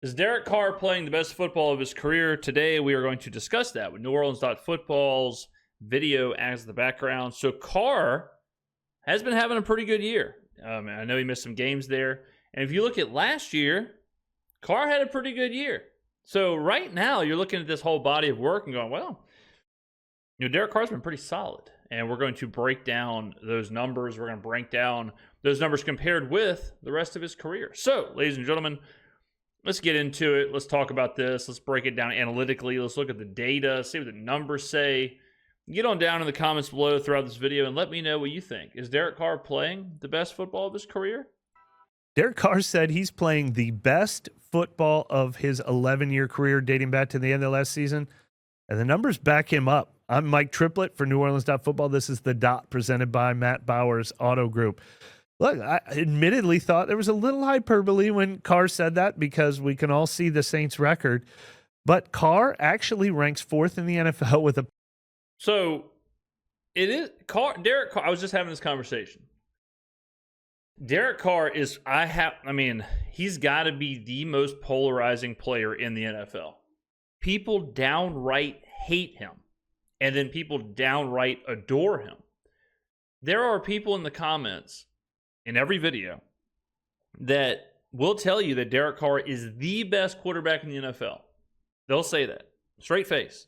Is Derek Carr playing the best football of his career? Today, we are going to discuss that with New Orleans Football's video as the background. So, Carr has been having a pretty good year. I know he missed some games there. And if you look at last year, Carr had a pretty good year. So, right now, you're looking at this whole body of work and going, well, Derek Carr's been pretty solid. And we're going to break down those numbers. We're going to break down those numbers compared with the rest of his career. So, ladies and gentlemen, let's get into it. Let's talk about this. Let's break it down analytically. Let's look at the data, see what the numbers say. Get on down in the comments below throughout this video and let me know what you think. Is Derek Carr playing the best football of his career? Derek Carr said he's playing the best football of his 11-year career dating back to the end of last season, and the numbers back him up. I'm Mike Triplett for New Orleans Football. This is The Dot presented by Matt Bowers Auto Group. Look, I admittedly thought there was a little hyperbole when Carr said that because we can all see the Saints record, but Carr actually ranks 4th in the NFL with a... So, it is Derek Carr. I was just having this conversation. Derek Carr is, he's got to be the most polarizing player in the NFL. People downright hate him, and then people downright adore him. There are people in the comments in every video that will tell you that Derek Carr is the best quarterback in the NFL. They'll say that, straight face.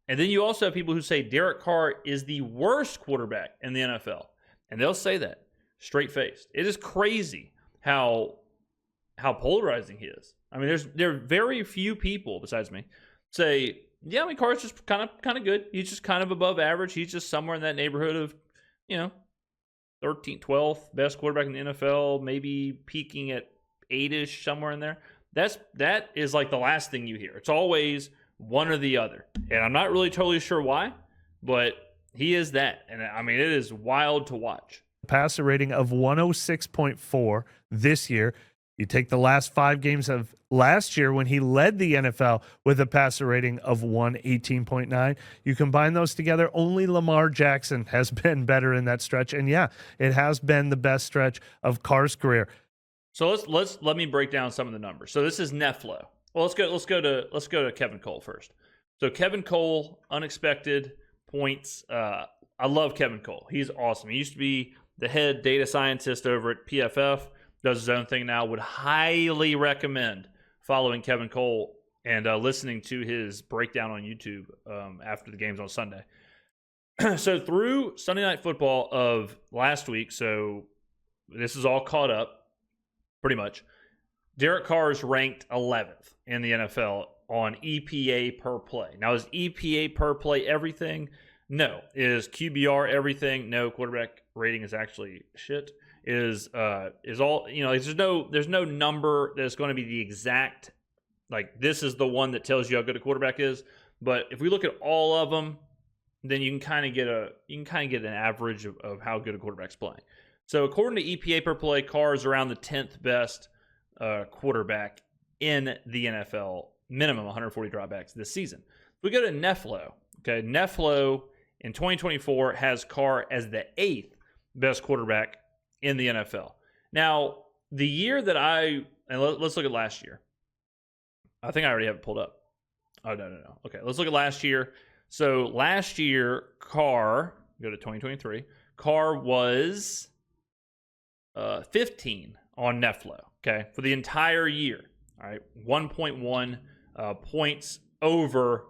And then you also have people who say Derek Carr is the worst quarterback in the NFL. And they'll say that, straight faced. It is crazy how polarizing he is. I mean, there are very few people besides me say, yeah, Carr's just kind of good. He's just kind of above average. He's just somewhere in that neighborhood of, 13th, 12th best quarterback in the NFL, maybe peaking at 8-ish, somewhere in there. That is like the last thing you hear. It's always one or the other. And I'm not really totally sure why, but he is that. And it is wild to watch. Passer rating of 106.4 this year. You take the last 5 games of last year when he led the NFL with a passer rating of 118.9. You combine those together, only Lamar Jackson has been better in that stretch. And yeah, it has been the best stretch of Carr's career. So let me break down some of the numbers. So this is Neflo. Well, let's go to Kevin Cole first. So Kevin Cole, unexpected points. I love Kevin Cole. He's awesome. He used to be the head data scientist over at PFF. Does his own thing now. Would highly recommend following Kevin Cole and listening to his breakdown on YouTube after the games on Sunday. So through Sunday Night Football of last week, so this is all caught up pretty much. Derek Carr is ranked 11th in the NFL on EPA per play. Now, is EPA per play everything? No. Is QBR everything? No. Quarterback rating is actually shit. Is all, there's no number that's going to be the exact, like, this is the one that tells you how good a quarterback is. But if we look at all of them, then you can kind of get an average of how good a quarterback's playing. So according to EPA per play, Carr is around the 10th best quarterback in the NFL, minimum 140 dropbacks this season. If we go to Neflo, okay, Neflo in 2024 has Carr as the 8th best quarterback in the NFL. Now, the year that let's look at last year. I think I already have it pulled up. Oh, no. Okay, let's look at last year. So last year, Carr, go to 2023, Carr was 15 on Neflo, okay, for the entire year. All right, 1.1 points over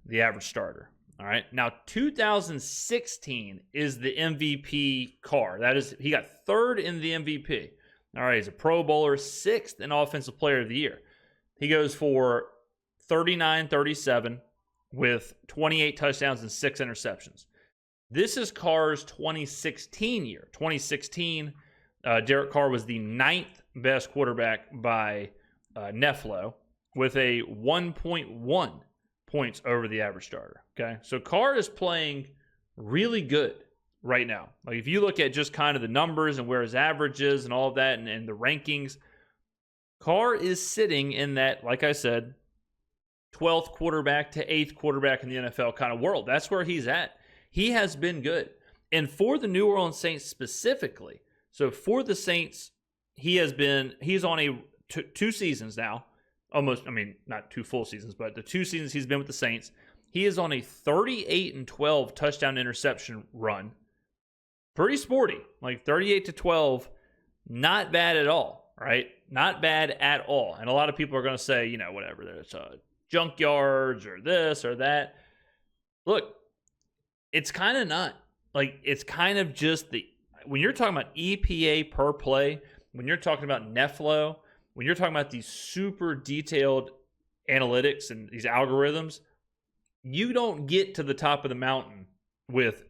the average starter. All right. Now, 2016 is the MVP Carr. That is, he got 3rd in the MVP. All right. He's a Pro Bowler, 6th in Offensive Player of the Year. He goes for 39-37 with 28 touchdowns and 6 interceptions. This is Carr's 2016 year. 2016, Derek Carr was the 9th best quarterback by Neflo with a 1.1 points over the average starter. Okay, so Carr is playing really good right now. Like, if you look at just kind of the numbers and where his average is and all of that and the rankings, Carr is sitting in that, like I said, 12th quarterback to 8th quarterback in the NFL kind of world. That's where he's at. He has been good. And for the New Orleans Saints specifically, so for the Saints, he's on 2 seasons now almost, I mean, not 2 full seasons, but the 2 seasons he's been with the Saints, he is on a 38-12 touchdown interception run. Pretty sporty, like 38-12, not bad at all, right? Not bad at all. And a lot of people are going to say, whatever, there's junk yards or this or that. Look, it's kind of not. Like, it's kind of just when you're talking about EPA per play, when you're talking about NetFlow, when you're talking about these super detailed analytics and these algorithms, you don't get to the top of the mountain with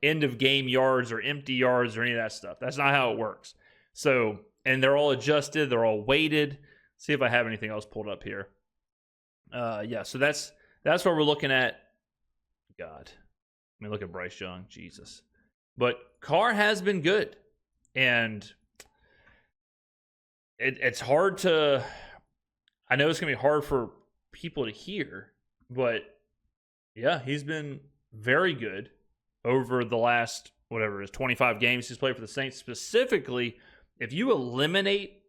end of game yards or empty yards or any of that stuff. That's not how it works. So, and they're all adjusted, they're all weighted. See if I have anything else pulled up here. So that's what we're looking at. God, I mean, look at Bryce Young, Jesus. But Carr has been good, and it's hard to. I know it's gonna be hard for people to hear, but yeah, he's been very good over the last, whatever it is, 25 games he's played for the Saints. Specifically, if you eliminate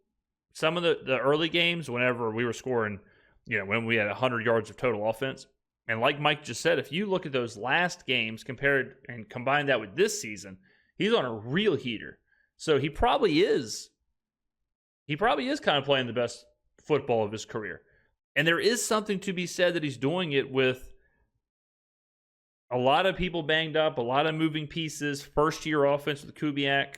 some of the early games, whenever we were scoring, when we had 100 yards of total offense, and like Mike just said, if you look at those last games compared and combine that with this season, he's on a real heater. So he probably is kind of playing the best football of his career. And there is something to be said that he's doing it with a lot of people banged up, a lot of moving pieces. First year offense with Kubiak,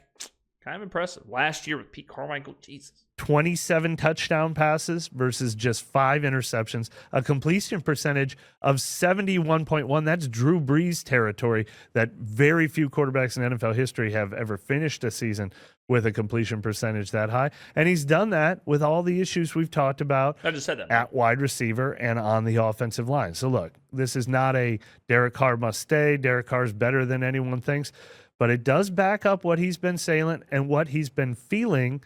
kind of impressive. Last year with Pete Carmichael, Jesus. 27 touchdown passes versus just 5 interceptions, a completion percentage of 71.1. That's Drew Brees territory that very few quarterbacks in NFL history have ever finished a season with a completion percentage that high. And he's done that with all the issues we've talked about. I just said that. At wide receiver and on the offensive line. So look, this is not a Derek Carr must stay. Derek Carr's better than anyone thinks, but it does back up what he's been saying and what he's been feeling.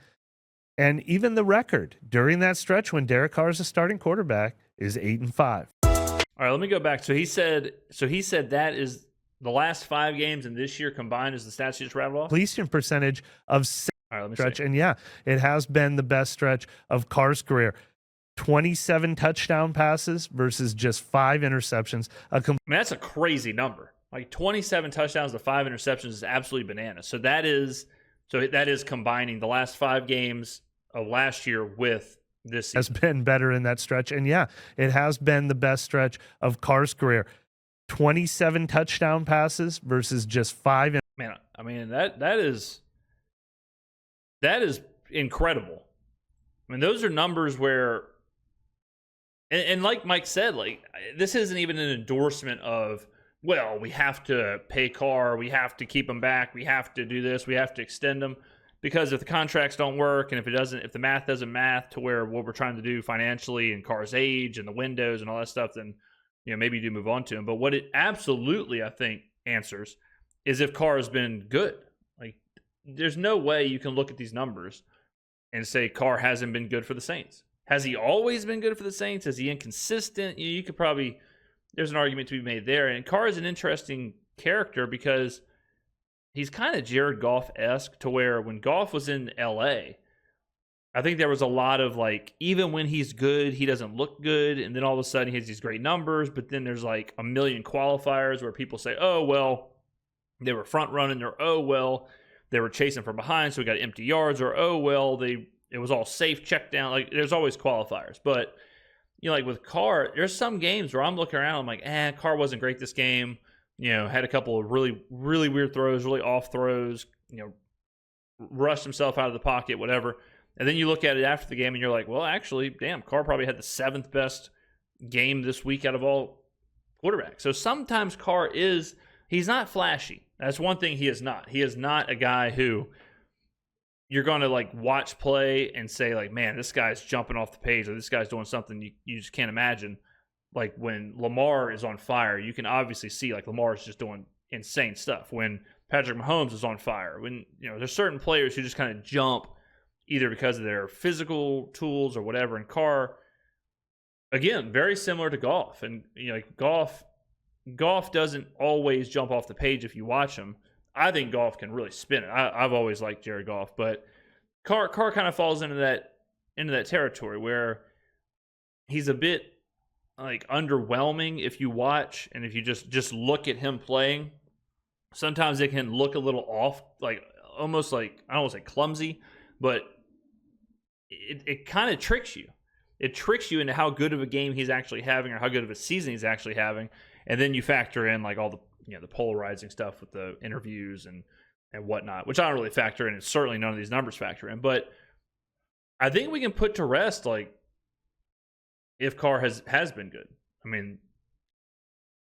And even the record during that stretch when Derek Carr is a starting quarterback is 8-5. All right, let me go back. So he said that is the last 5 games and this year combined is the stats you just rattled off? Completion percentage of all right, let me stretch. see. And yeah, it has been the best stretch of Carr's career. 27 touchdown passes versus just 5 interceptions. I mean, that's a crazy number. Like 27 touchdowns to 5 interceptions is absolutely bananas. So that is combining the last 5 games of last year with this season. Has been better in that stretch. And yeah, it has been the best stretch of Carr's career. 27 touchdown passes versus just 5. Man, I mean, that is incredible. I mean, those are numbers where, and like Mike said, like, this isn't even an endorsement of, well, we have to pay Carr, we have to keep him back, we have to do this, we have to extend him, because if the contracts don't work and if the math doesn't math to where what we're trying to do financially and Carr's age and the windows and all that stuff, then maybe you do move on to him. But what it absolutely, I think, answers is if Carr has been good. Like, there's no way you can look at these numbers and say Carr hasn't been good for the Saints. Has he always been good for the Saints? Is he inconsistent? You could probably, there's an argument to be made there. And Carr is an interesting character because he's kind of Jared Goff-esque, to where when Goff was in LA, I think there was a lot of, like, even when he's good, he doesn't look good. And then all of a sudden he has these great numbers, but then there's like a million qualifiers where people say, oh, well, they were front running, or oh, well, they were chasing from behind, so we got empty yards, or oh, well, it was all safe, check down. Like, there's always qualifiers. But, like with Carr, there's some games where I'm looking around, I'm like, Carr wasn't great this game. Had a couple of really, really weird throws, really off throws, rushed himself out of the pocket, whatever. And then you look at it after the game and you're like, well, actually, damn, Carr probably had the 7th best game this week out of all quarterbacks. So sometimes Carr he's not flashy. That's one thing he is not. He is not a guy who you're going to like watch play and say like, man, this guy's jumping off the page, or this guy's doing something you just can't imagine. Like when Lamar is on fire, you can obviously see like Lamar is just doing insane stuff. When Patrick Mahomes is on fire, when there's certain players who just kind of jump either because of their physical tools or whatever. And Carr, again, very similar to Goff. And like Goff doesn't always jump off the page if you watch him. I think Goff can really spin it. I've always liked Jared Goff, but Carr kind of falls into that territory where he's a bit like underwhelming if you watch and if you just look at him playing. Sometimes it can look a little off, like almost like, I don't want to say clumsy, but it kind of tricks you. It tricks you into how good of a game he's actually having or how good of a season he's actually having. And then you factor in like all the, the polarizing stuff with the interviews and whatnot, which I don't really factor in. And certainly none of these numbers factor in. But I think we can put to rest, like, if Carr has been good. I mean,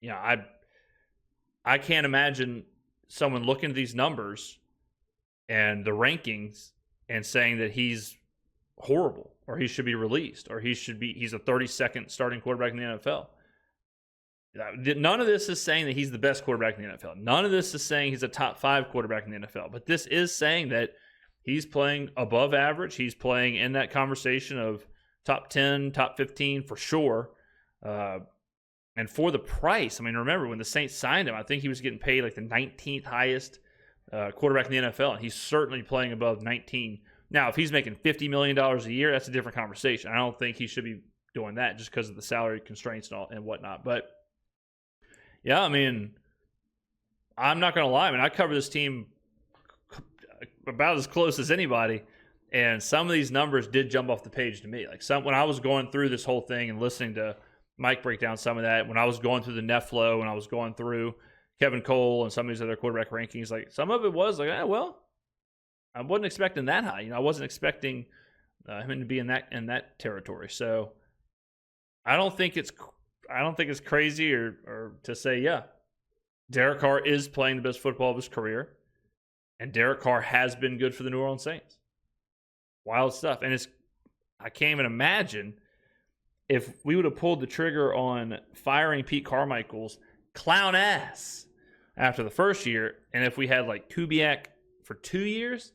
I can't imagine someone looking at these numbers and the rankings and saying that he's horrible or he should be released or he's a 32nd starting quarterback in the NFL. None of this is saying that he's the best quarterback in the NFL. None of this is saying he's a top 5 quarterback in the NFL. But this is saying that he's playing above average. He's playing in that conversation of top 10, top 15 for sure. And for the price, I mean, remember when the Saints signed him, I think he was getting paid like the 19th highest quarterback in the NFL, and he's certainly playing above 19. Now, if he's making $50 million a year, that's a different conversation. I don't think he should be doing that just because of the salary constraints and whatnot. But, yeah, I mean, I'm not going to lie. I mean, I cover this team about as close as anybody, and some of these numbers did jump off the page to me. Like when I was going through this whole thing and listening to Mike break down some of that, when I was going through the Neflo, when I was going through Kevin Cole and some of these other quarterback rankings, like some of it was like, well, I wasn't expecting that high. I wasn't expecting him to be in that territory. So I don't think it's crazy or to say, yeah, Derek Carr is playing the best football of his career, and Derek Carr has been good for the New Orleans Saints. Wild stuff. And I can't even imagine if we would have pulled the trigger on firing Pete Carmichael's clown ass after the first year, and if we had like Kubiak for 2 years,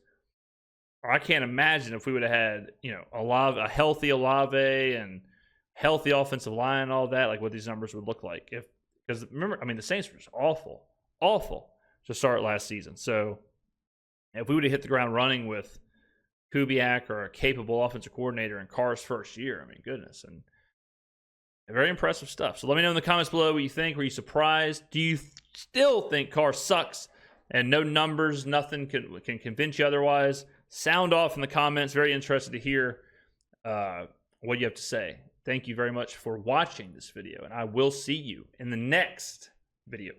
or I can't imagine if we would have had, a healthy Olave and healthy offensive line and all that, like what these numbers would look like. Because remember, I mean, the Saints were just awful to start last season. So if we would have hit the ground running with Kubiak or a capable offensive coordinator in Carr's first year, I mean, goodness. And very impressive stuff. So let me know in the comments below what you think. Were you surprised? Do you still think Carr sucks and no numbers, nothing can convince you otherwise? Sound off in the comments. Very interested to hear what you have to say. Thank you very much for watching this video, and I will see you in the next video.